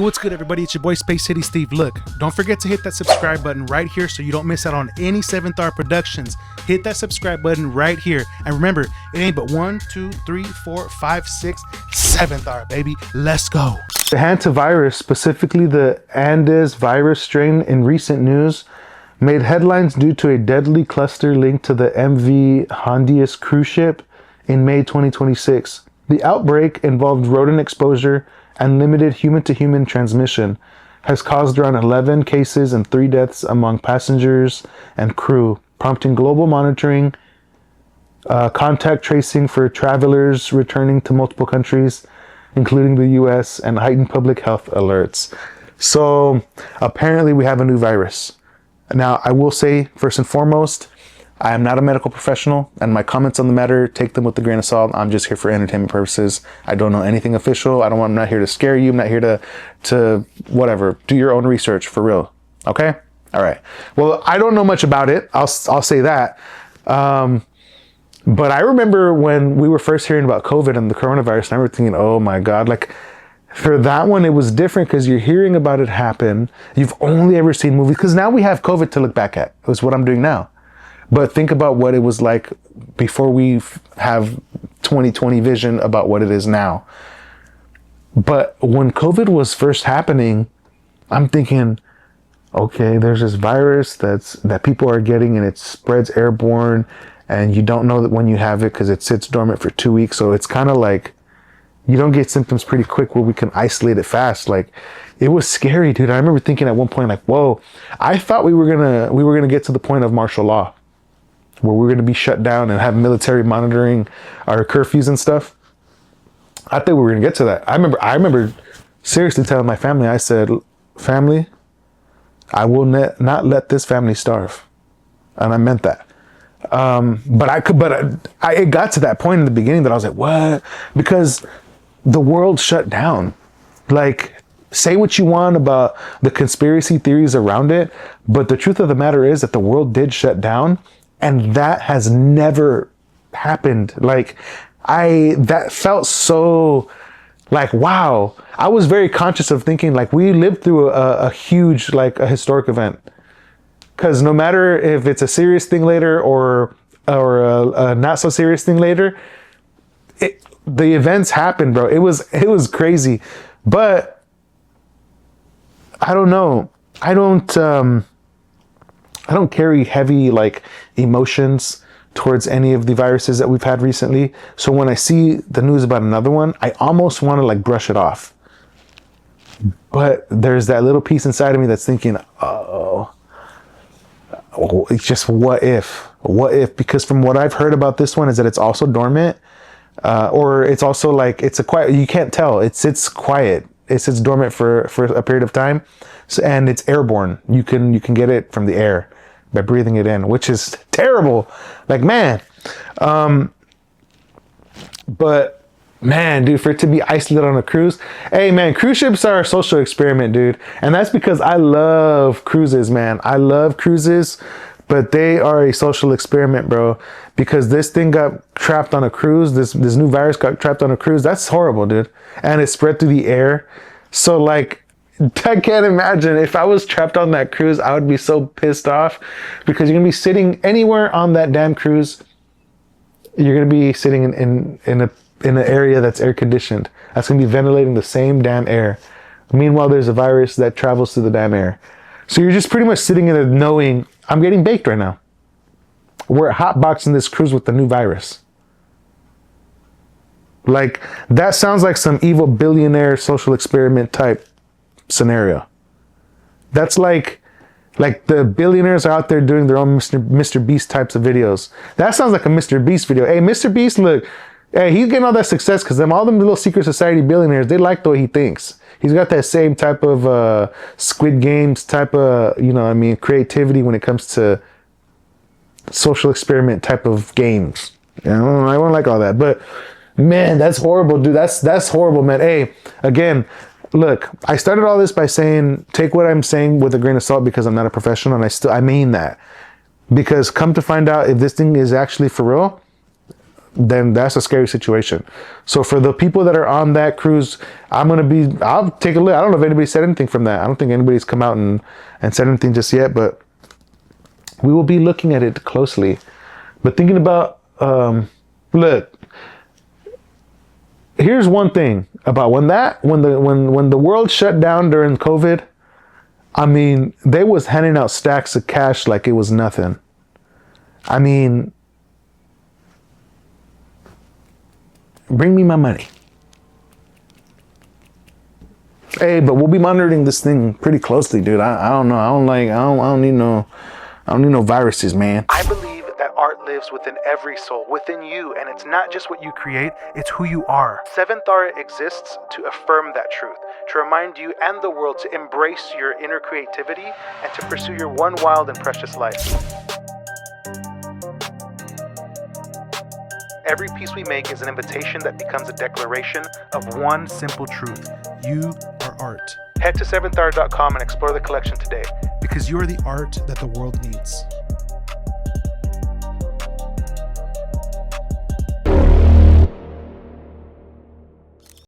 What's good, everybody? It's your boy spacecitysteve. Look, don't forget to hit that subscribe button right here so you don't miss out on any 7th Hour productions. Hit that subscribe button right here. And remember, it ain't but 1, 2, 3, 4, 5, 6, 7th Hour, baby. Let's go. The HantaVirus, specifically the Andes virus strain in recent news, made headlines due to a deadly cluster linked to the MV HantaVirus cruise ship in May 2026. The outbreak involved rodent exposure and limited human-to-human transmission, has caused around 11 cases and 3 deaths among passengers and crew, prompting global monitoring, contact tracing for travelers returning to multiple countries, including the US, and heightened public health alerts. So apparently we have a new virus. Now, I will say, first and foremost, I am not a medical professional, and my comments on the matter, take them with a grain of salt. I'm just here for entertainment purposes. I don't know anything official. I'm not here to scare you. I'm not here to whatever. Do your own research, for real. Okay? All right. Well, I don't know much about it. I'll say that. But I remember when we were first hearing about COVID and the coronavirus, and I remember thinking, oh my God, like for that one, it was different because you're hearing about it happen. You've only ever seen movies, because now we have COVID to look back at. It's what I'm doing now. But think about what it was like before we have 2020 vision about what it is now. But when COVID was first happening, I'm thinking, okay, there's this virus that people are getting and it spreads airborne, and you don't know that when you have it because it sits dormant for 2 weeks. So it's kind of like you don't get symptoms pretty quick where we can isolate it fast. Like, it was scary, dude. I remember thinking at one point, like, whoa, I thought we were gonna get to the point of martial law, where we're going to be shut down and have military monitoring our curfews and stuff. I thought we were going to get to that. I remember seriously telling my family, I said, family, I will not let this family starve. And I meant that. It got to that point in the beginning that I was like, what? Because the world shut down. Like, say what you want about the conspiracy theories around it, but the truth of the matter is that the world did shut down. And that has never happened. Like, that felt so like, wow. I was very conscious of thinking, like, we lived through a huge, like, a historic event. Because no matter if it's a serious thing later or a not so serious thing later, the events happened, bro. It was crazy. But I don't know. I don't carry heavy, like, emotions towards any of the viruses that we've had recently. So when I see the news about another one, I almost want to, like, brush it off. But there's that little piece inside of me that's thinking, oh, it's just what if? What if? Because from what I've heard about this one is that it's also dormant, or it's also like, it's a quiet, you can't tell. It sits quiet. It sits dormant for a period of time. So, and it's airborne. You can get it from the air by breathing it in, which is terrible. Like, man. But man, dude, for it to be isolated on a cruise. Hey, man, cruise ships are a social experiment, dude. And that's because I love cruises, man. I love cruises, but they are a social experiment, bro. Because this thing got trapped on a cruise. This new virus got trapped on a cruise. That's horrible, dude. And it spread through the air. So, like, I can't imagine if I was trapped on that cruise, I would be so pissed off, because you're gonna be sitting anywhere on that damn cruise. You're gonna be sitting in an area that's air conditioned. That's gonna be ventilating the same damn air. Meanwhile, there's a virus that travels through the damn air. So you're just pretty much sitting in it knowing, I'm getting baked right now. We're hotboxing this cruise with the new virus. Like, that sounds like some evil billionaire social experiment type scenario. That's like the billionaires are out there doing their own Mr. Beast types of videos. That sounds like a Mr. Beast video. Hey, Mr. Beast, look, hey, he's getting all that success because all them little secret society billionaires, they like the way he thinks. He's got that same type of Squid Games type of, creativity when it comes to social experiment type of games. I don't like all that, but man, that's horrible, dude. That's horrible, man. Hey, again, look, I started all this by saying, take what I'm saying with a grain of salt, because I'm not a professional, and I mean that. Because come to find out, if this thing is actually for real, then that's a scary situation. So for the people that are on that cruise, I'll take a look. I don't know if anybody said anything from that. I don't think anybody's come out and said anything just yet, but we will be looking at it closely. But thinking about, look, here's one thing about when the world shut down during COVID, I mean, they was handing out stacks of cash like it was nothing. I mean, bring me my money. Hey, but we'll be monitoring this thing pretty closely, dude. I don't know. I don't need no viruses, man. I believe that art lives within every soul, within you, and it's not just what you create, it's who you are. SEVENTHAURA exists to affirm that truth, to remind you and the world to embrace your inner creativity and to pursue your one wild and precious life. Every piece we make is an invitation that becomes a declaration of one simple truth. You are art. Head to SEVENTHAURA.com and explore the collection today, because you are the art that the world needs.